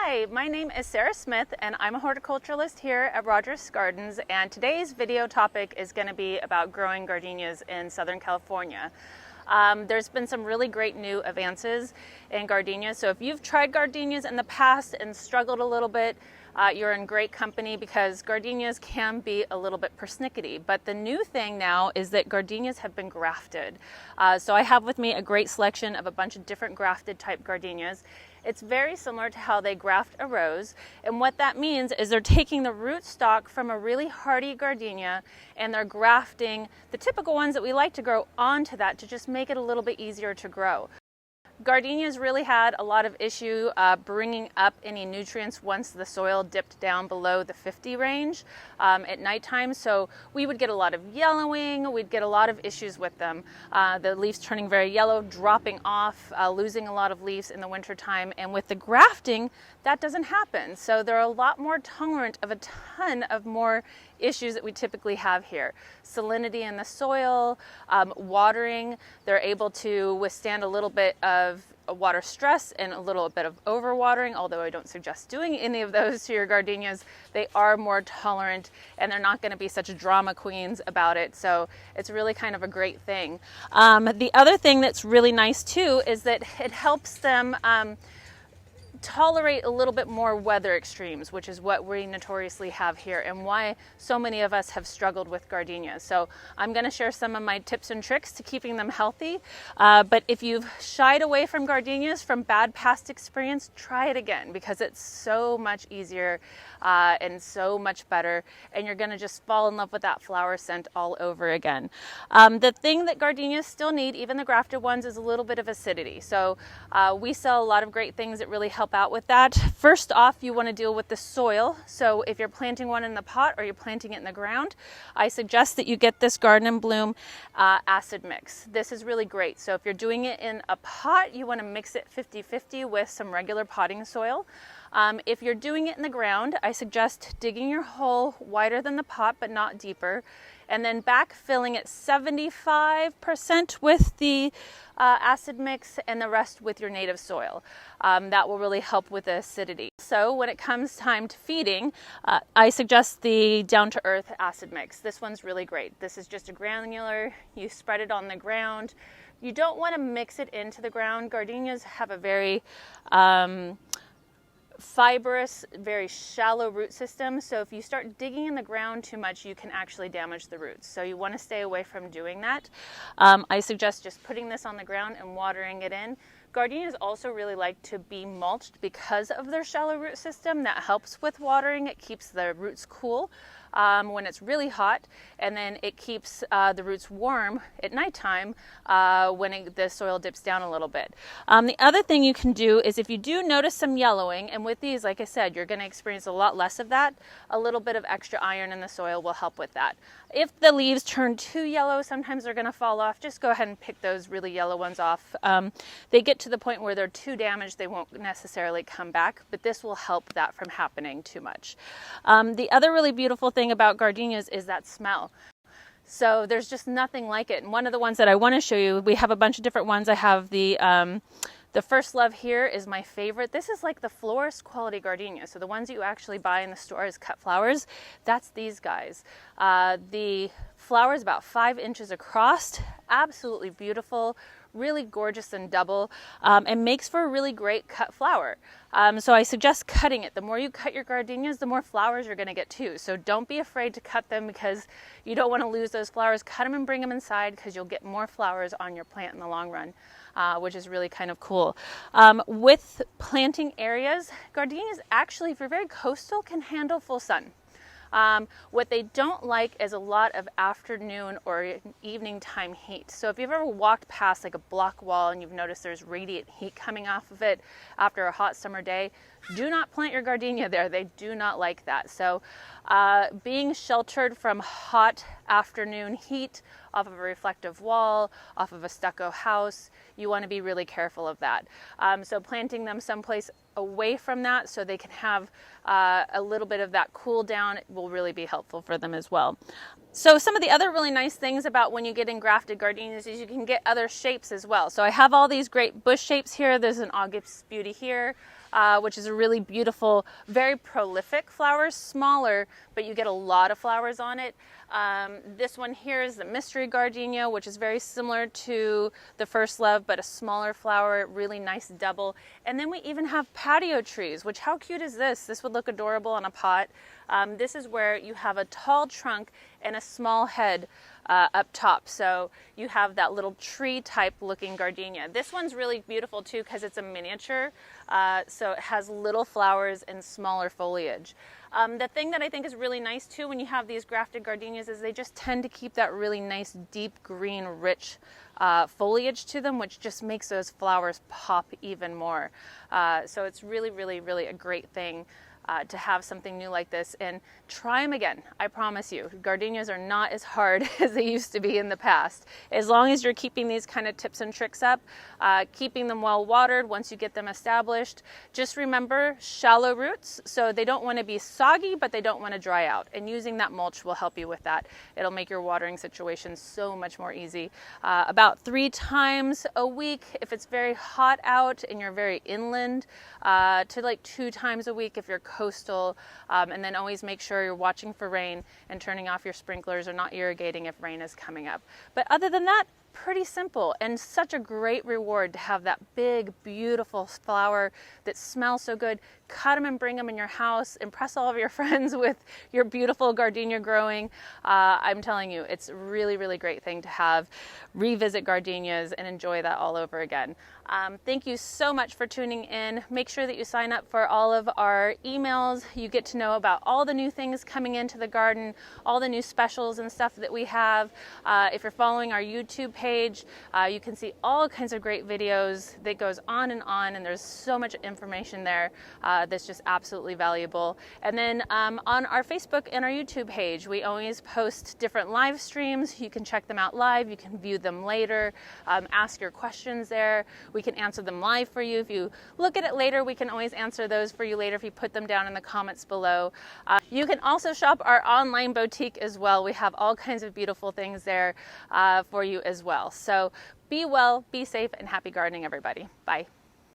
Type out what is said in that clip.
Hi, my name is Sarah Smith and I'm a horticulturalist here at Rogers Gardens, and today's video topic is going to be about growing gardenias in Southern California. There's been some really great new advances in gardenias, so if you've tried gardenias in the past and struggled a little bit, you're in great company because gardenias can be a little bit persnickety. But the new thing now is that gardenias have been grafted. So I have with me a great selection of a bunch of different grafted type gardenias. It's very similar to how they graft a rose, and what that means is they're taking the rootstock from a really hardy gardenia and they're grafting the typical ones that we like to grow onto that to just make it a little bit easier to grow. Gardenias really had a lot of issue bringing up any nutrients once the soil dipped down below the 50 range at nighttime. So we would get a lot of yellowing, we'd get a lot of issues with them. The leaves turning very yellow, dropping off, losing a lot of leaves in the wintertime. And with the grafting, that doesn't happen. So they're a lot more tolerant of a ton of more issues that we typically have here. Salinity in the soil, watering, they're able to withstand a little bit of water stress and a little bit of overwatering, although I don't suggest doing any of those to your gardenias. They are more tolerant and they're not going to be such drama queens about it, so it's really kind of a great thing. The other thing that's really nice too is that it helps them tolerate a little bit more weather extremes, which is what we notoriously have here and why so many of us have struggled with gardenias. So I'm going to share some of my tips and tricks to keeping them healthy. But if you've shied away from gardenias from bad past experience, try it again because it's so much easier and so much better, and you're going to just fall in love with that flower scent all over again. The thing that gardenias still need, even the grafted ones, is a little bit of acidity. So we sell a lot of great things that really help out with that. First off, you want to deal with the soil. So if you're planting one in the pot or you're planting it in the ground, I suggest that you get this Garden and Bloom acid mix. This is really great. So if you're doing it in a pot, you want to mix it 50-50 with some regular potting soil. If you're doing it in the ground, I suggest digging your hole wider than the pot but not deeper, and then backfilling it 75% with the acid mix and the rest with your native soil. That will really help with the acidity. So when it comes time to feeding, I suggest the down-to-earth acid mix. This one's really great. This is just a granular. You spread it on the ground. You don't want to mix it into the ground. Gardenias have a very fibrous, very shallow root system. So if you start digging in the ground too much, you can actually damage the roots. So you want to stay away from doing that. I suggest just putting this on the ground and watering it in. Gardenias also really like to be mulched because of their shallow root system. That helps with watering. It keeps the roots cool when it's really hot, and then it keeps the roots warm at nighttime when the soil dips down a little bit. The other thing you can do is if you do notice some yellowing, and with these, like I said, you're going to experience a lot less of that, a little bit of extra iron in the soil will help with that. If the leaves turn too yellow, sometimes they're going to fall off. Just go ahead and pick those really yellow ones off. They get to the point where they're too damaged, they won't necessarily come back, but this will help that from happening too much. The other really beautiful thing about gardenias is that smell. So there's just nothing like it. And one of the ones that I want to show you, we have a bunch of different ones. I have the First Love here is my favorite. This is like the florist quality gardenia. So the ones you actually buy in the store as cut flowers, that's these guys. The flower is about 5 inches across, absolutely beautiful, really gorgeous and double, and makes for a really great cut flower. So I suggest cutting it. The more you cut your gardenias, the more flowers you're going to get too. So don't be afraid to cut them because you don't want to lose those flowers. Cut them and bring them inside because you'll get more flowers on your plant in the long run, which is really kind of cool. With planting areas, gardenias actually, if you're very coastal, can handle full sun. What they don't like is a lot of afternoon or evening time heat. So if you've ever walked past like a block wall and you've noticed there's radiant heat coming off of it after a hot summer day, do not plant your gardenia there. They do not like that. So being sheltered from hot afternoon heat off of a reflective wall, off of a stucco house, you want to be really careful of that. So planting them someplace away from that so they can have a little bit of that cool down will really be helpful for them as well. So some of the other really nice things about when you get in grafted gardenias is you can get other shapes as well. So I have all these great bush shapes here. There's an August Beauty here, which is a really beautiful, very prolific flower, smaller, but you get a lot of flowers on it. This one here is the Mystery Gardenia, which is very similar to the First Love, but a smaller flower, really nice double. And then we even have Patio Trees, which, how cute is this? This would look adorable on a pot. This is where you have a tall trunk and a small head up top. So you have that little tree type looking gardenia. This one's really beautiful too because it's a miniature. So it has little flowers and smaller foliage. The thing that I think is really nice too when you have these grafted gardenias is they just tend to keep that really nice deep green rich foliage to them, which just makes those flowers pop even more. So it's really, really, really a great thing to have something new like this, and try them again. I promise you, gardenias are not as hard as they used to be in the past. As long as you're keeping these kind of tips and tricks up, keeping them well watered once you get them established. Just remember shallow roots, so they don't want to be soggy, but they don't want to dry out. And using that mulch will help you with that. It'll make your watering situation so much more easy. About 3 times a week if it's very hot out and you're very inland, to like 2 times a week if you're coastal, and then always make sure you're watching for rain and turning off your sprinklers or not irrigating if rain is coming up. But other than that, pretty simple and such a great reward to have that big, beautiful flower that smells so good. Cut them and bring them in your house. Impress all of your friends with your beautiful gardenia growing. I'm telling you, it's a really, really great thing to have. Revisit gardenias and enjoy that all over again. Thank you so much for tuning in. Make sure that you sign up for all of our emails. You get to know about all the new things coming into the garden, all the new specials and stuff that we have. If you're following our YouTube page, you can see all kinds of great videos that goes on, and there's so much information there that's just absolutely valuable. And then on our Facebook and our YouTube page, we always post different live streams. You can check them out live. You can view them later, ask your questions there. We can answer them live for you. If you look at it later, we can always answer those for you later if you put them down in the comments below. You can also shop our online boutique as well. We have all kinds of beautiful things there for you as well. So be well, be safe, and happy gardening, everybody. Bye.